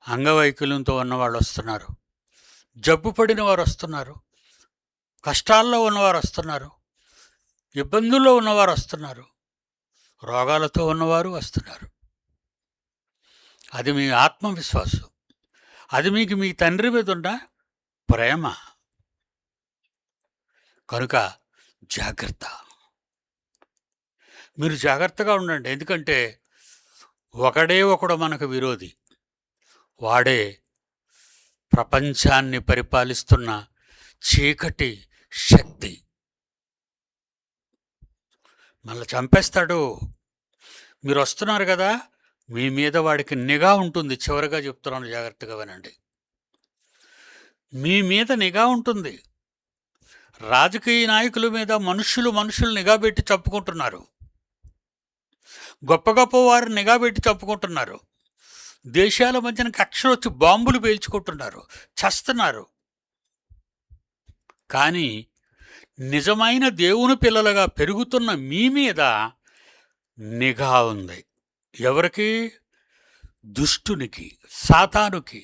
అంగవైకల్యంతో ఉన్నవాళ్ళు వస్తున్నారు, జబ్బు పడిన వారు వస్తున్నారు, కష్టాల్లో ఉన్నవారు వస్తున్నారు, ఇబ్బందుల్లో ఉన్నవారు వస్తున్నారు, రోగాలతో ఉన్నవారు వస్తున్నారు. అది మీ ఆత్మవిశ్వాసం, అది మీకు మీ తండ్రి మీద ఉన్న ప్రేమ. కనుక జాగ్రత్త, మీరు జాగ్రత్తగా ఉండండి. ఎందుకంటే ఒకడు మనకు విరోధి, వాడే ప్రపంచాన్ని పరిపాలిస్తున్న చీకటి శక్తి. మళ్ళీ చంపేస్తాడు. మీరు వస్తున్నారు కదా, మీ మీద వాడికి నిఘా ఉంటుంది. చివరిగా చెప్తున్నాను, జాగ్రత్తగా వినండి. మీ మీద నిఘా ఉంటుంది. రాజకీయ నాయకుల మీద మనుషులు నిఘా పెట్టి చంపుకుంటున్నారు. గొప్ప గొప్ప వారు నిఘా పెట్టి చంపుకుంటున్నారు. దేశాల మధ్యన కక్షలు వచ్చి బాంబులు పేల్చుకుంటున్నారు, చస్తున్నారు. కానీ నిజమైన దేవుని పిల్లలుగా పెరుగుతున్న మీ మీద నిఘా ఉంది. ఎవరికి? దుష్టునికి, సాతానుకి.